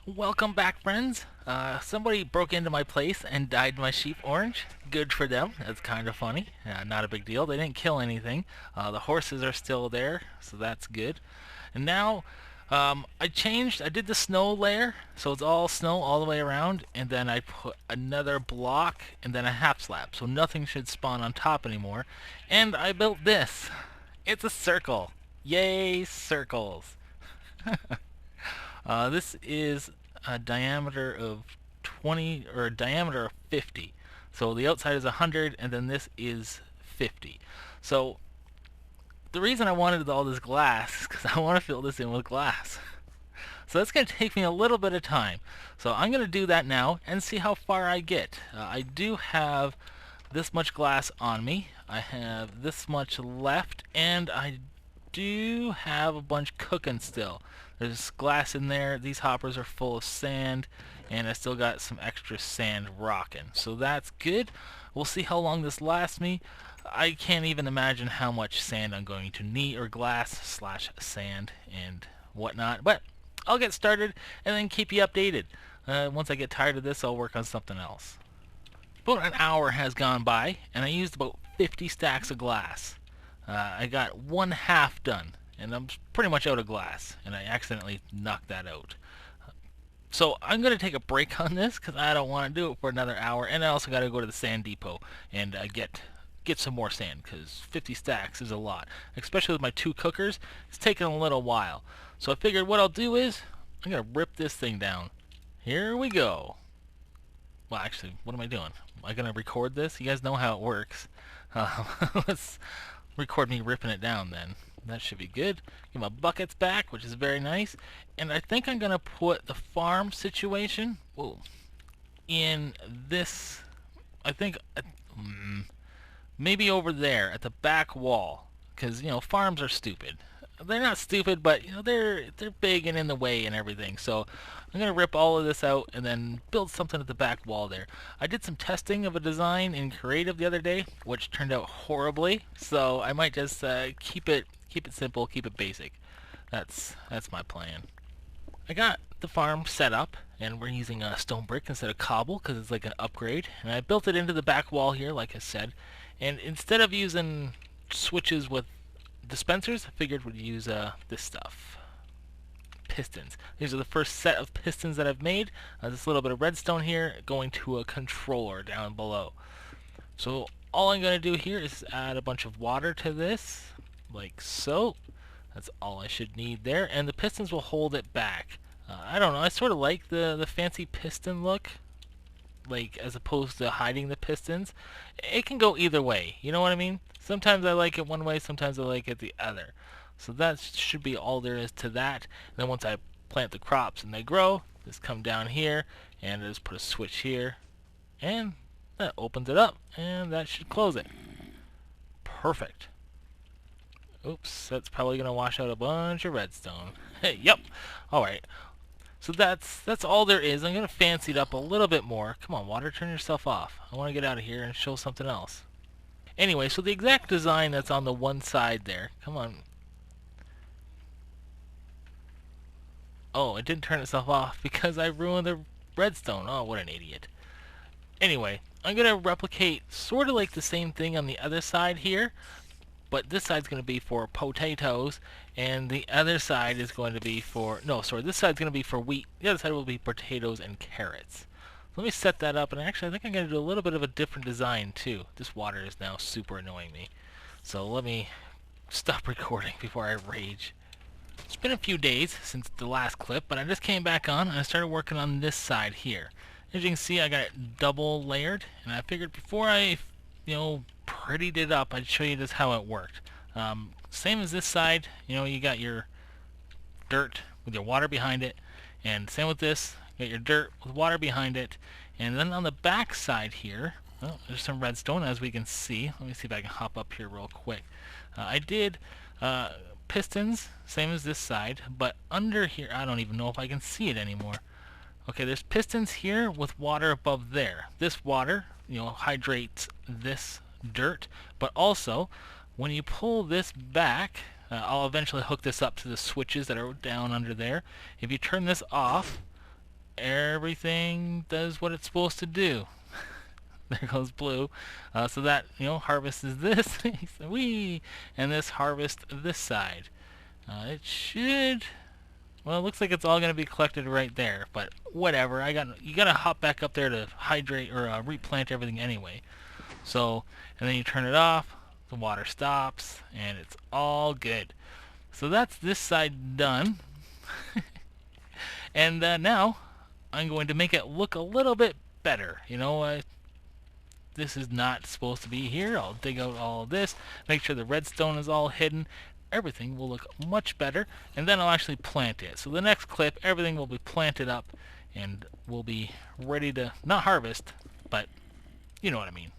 Welcome back, friends. Somebody broke into my place and dyed my sheep orange. Good for them. That's kind of funny. Not a big deal. They didn't kill anything. The horses are still there, so that's good. And now I changed. I did the snow layer, so it's all snow all the way around. And then I put another block and then a half slab, so nothing should spawn on top anymore. And I built this. It's a circle. Yay, circles. This is a diameter of 20 or a diameter of 50. So the outside is 100 and then this is 50. So the reason I wanted all this glass is because I want to fill this in with glass. So that's going to take me a little bit of time. So I'm going to do that now and see how far I get. I do have this much glass on me. I have this much left, and I do have a bunch cooking still. There's glass in there. These hoppers are full of sand, and I still got some extra sand rocking. So that's good. We'll see how long this lasts me. I can't even imagine how much sand I'm going to need, or glass slash sand and whatnot. But I'll get started and then keep you updated. Once I get tired of this, I'll work on something else. About an hour has gone by, and I used about 50 stacks of glass. I got one half done, and I'm pretty much out of glass, and I accidentally knocked that out. So I'm going to take a break on this because I don't want to do it for another hour, and I also got to go to the sand depot and get some more sand because 50 stacks is a lot, especially with my two cookers. It's taking a little while. So I figured what I'll do is I'm going to rip this thing down. Here we go. Well, actually, what am I doing? Am I going to record this? You guys know how it works. Let's record me ripping it down then. That should be good. Get my buckets back, which is very nice. And I think I'm going to put the farm situation in this, I think, maybe over there at the back wall. Because, farms are stupid. They're not stupid, but, they're big and in the way and everything. So I'm going to rip all of this out and then build something at the back wall there. I did some testing of a design in Creative the other day, which turned out horribly. So I might just keep it simple, keep it basic. That's my plan. I got the farm set up, and we're using stone brick instead of cobble because it's like an upgrade. And I built it into the back wall here, like I said. And instead of using switches with dispensers, I figured we'd use this stuff. Pistons. These are the first set of pistons that I've made. This little bit of redstone here going to a controller down below. So all I'm going to do here is add a bunch of water to this, like so. That's all I should need there, and the pistons will hold it back. I don't know, I sort of like the fancy piston look, like as opposed to hiding the pistons. It can go either way, you know what I mean? Sometimes I like it one way, sometimes I like it the other. So that should be all there is to that. And then once I plant the crops and they grow, just come down here and just put a switch here, and that opens it up, and that should close it. Perfect. Oops, that's probably gonna wash out a bunch of redstone. Hey, yep. Alright. So that's all there is. I'm gonna fancy it up a little bit more. Come on, water, turn yourself off. I wanna get out of here and show something else. Anyway, so the exact design that's on the one side there. Come on. Oh, it didn't turn itself off because I ruined the redstone. Oh, what an idiot. Anyway, I'm gonna replicate sort of like the same thing on the other side here. But this side's going to be for potatoes, and the other side is going to be for, this side's going to be for wheat. The other side will be potatoes and carrots. Let me set that up, and actually I think I'm going to do a little bit of a different design too. This water is now super annoying me. So let me stop recording before I rage. It's been a few days since the last clip, but I just came back on and I started working on this side here. As you can see, I got it double layered, and I figured before I, prettied it up, I'd show you just how it worked. Same as this side, you got your dirt with your water behind it, and same with this, you got your dirt with water behind it, and then on the back side here, there's some redstone as we can see. Let me see if I can hop up here real quick. I did pistons, same as this side, but under here, I don't even know if I can see it anymore. Okay, there's pistons here with water above there. This water, hydrates this dirt, but also when you pull this back, I'll eventually hook this up to the switches that are down under there. If you turn this off, everything does what it's supposed to do. There goes blue. So that, harvest is this. Wee! And this harvest this side. It should... Well, it looks like it's all going to be collected right there, but whatever. You got to hop back up there to hydrate or replant everything anyway. So, and then you turn it off, the water stops, and it's all good. So that's this side done. And now I'm going to make it look a little bit better. This is not supposed to be here. I'll dig out all of this, make sure the redstone is all hidden. Everything will look much better, and then I'll actually plant it. So the next clip, everything will be planted up, and we'll be ready to, not harvest, but you know what I mean.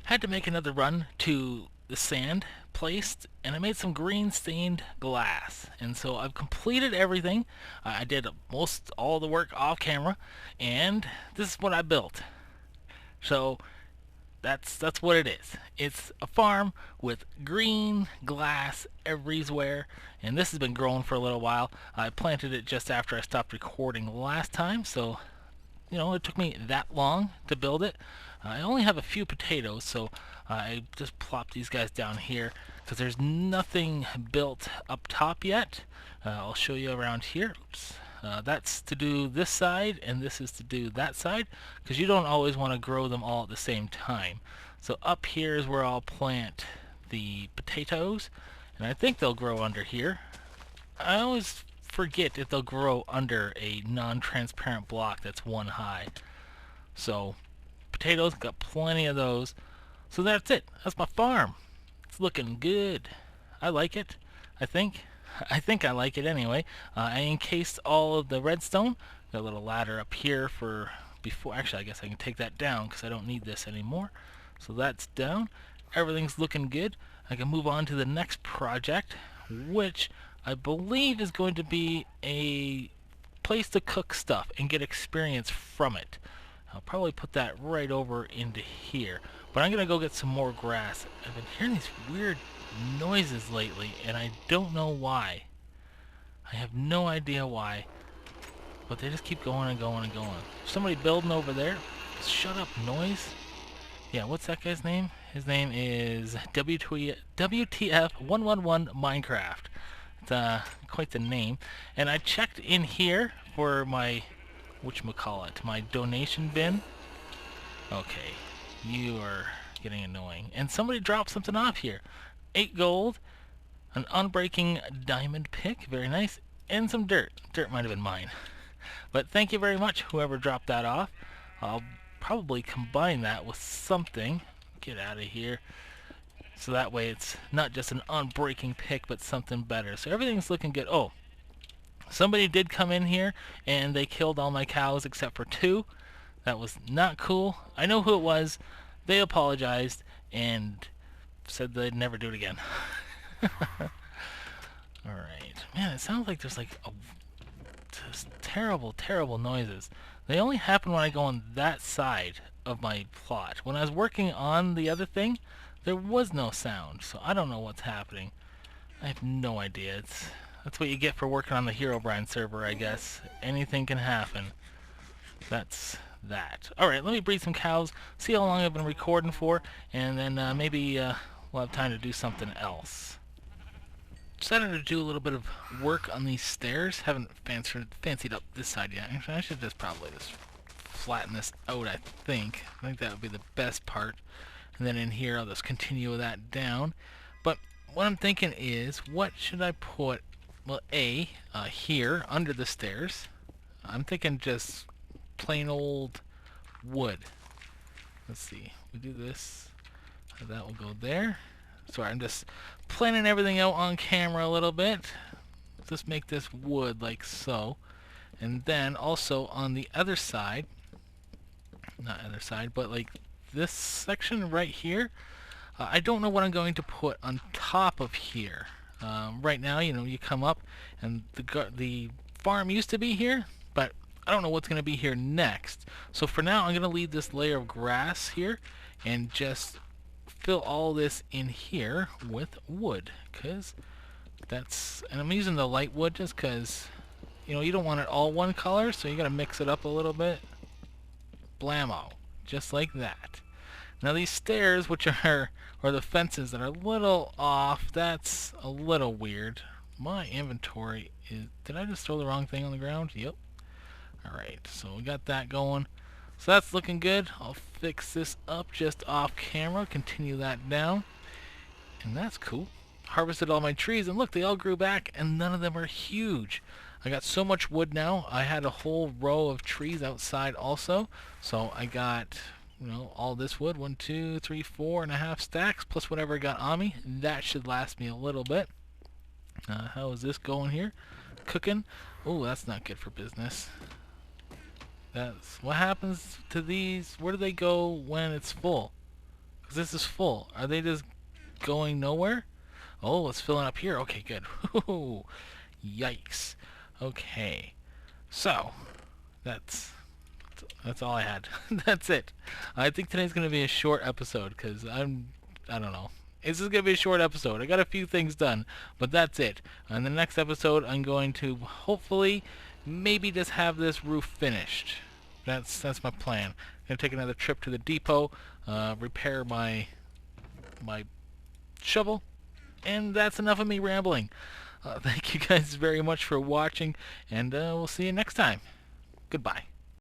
Had to make another run to the sand placed, and I made some green stained glass. And so I've completed everything. I did most all the work off camera, and this is what I built. So that's what it is. It's a farm with green glass everywhere, and this has been growing for a little while. I planted it just after I stopped recording last time, so it took me that long to build it. I only have a few potatoes, so I just plopped these guys down here because there's nothing built up top yet. I'll show you around here. Oops. That's to do this side, and this is to do that side, because you don't always want to grow them all at the same time. So up here is where I'll plant the potatoes, and I think they'll grow under here. I always forget if they'll grow under a non-transparent block that's one high. So potatoes, got plenty of those. So that's it. That's my farm. It's looking good. I like it. I think I like it anyway. I encased all of the redstone. Got a little ladder up here for before. Actually, I guess I can take that down because I don't need this anymore. So that's down. Everything's looking good. I can move on to the next project, which I believe is going to be a place to cook stuff and get experience from it. I'll probably put that right over into here. But I'm going to go get some more grass. I've been hearing these weird noises lately, and I don't know why. I have no idea why. But they just keep going and going and going. Somebody building over there. Shut up, noise. Yeah, what's that guy's name? His name is WTF111 Minecraft. It's quite the name. And I checked in here for my whatchamacallit, my donation bin. Okay, you are getting annoying. And somebody dropped something off here. 8 gold, an unbreaking diamond pick, very nice, and some dirt. Dirt might have been mine. But thank you very much, whoever dropped that off. I'll probably combine that with something. Get out of here. So that way it's not just an unbreaking pick, but something better. So everything's looking good. Oh, somebody did come in here, and they killed all my cows except for 2. That was not cool. I know who it was. They apologized and said they'd never do it again. Alright. Man, it sounds like there's like just terrible, terrible noises. They only happen when I go on that side of my plot. When I was working on the other thing, there was no sound, so I don't know what's happening. I have no idea. That's what you get for working on the Herobrine server, I guess. Anything can happen. That's that. Alright, let me breed some cows, see how long I've been recording for, and then maybe we'll have time to do something else. Decided to do a little bit of work on these stairs. Haven't fancied up this side yet. Actually, I should probably just flatten this out, I think. I think that would be the best part. And then in here, I'll just continue that down. But what I'm thinking is, what should I put? Well, here, under the stairs. I'm thinking just plain old wood. Let's see. We do this. That will go there. Sorry, I'm just planning everything out on camera a little bit. Just make this wood like so. And then also on the other side, not other side, but like this section right here, I don't know what I'm going to put on top of here. Right now, you come up and the farm used to be here, but I don't know what's going to be here next. So for now, I'm going to leave this layer of grass here and just fill all this in here with wood, and I'm using the light wood just because you know, you don't want it all one color, so you gotta mix it up a little bit. Blammo. Just like that. Now these stairs, which are, or the fences that are a little off, that's a little weird. My inventory is, did I just throw the wrong thing on the ground? Yep. Alright, so we got that going. So that's looking good. I'll fix this up just off camera, continue that down. And that's cool. Harvested all my trees, and look, they all grew back, and none of them are huge. I got so much wood now. I had a whole row of trees outside also. So I got, you know, all this wood, 1, 2, 3, 4.5 stacks, plus whatever I got on me. That should last me a little bit. How is this going here? Cooking. Oh, that's not good for business. That's what happens to these. Where do they go when it's full? Because this is full. Are they just going nowhere? Oh, it's filling up here. Okay, good. Yikes. Okay. So, that's all I had. That's it. I think today's going to be a short episode because I don't know. This is going to be a short episode. I got a few things done, but that's it. In the next episode, I'm going to hopefully maybe just have this roof finished. That's my plan. I'm going to take another trip to the depot, repair my shovel, and that's enough of me rambling. Thank you guys very much for watching, and we'll see you next time. Goodbye.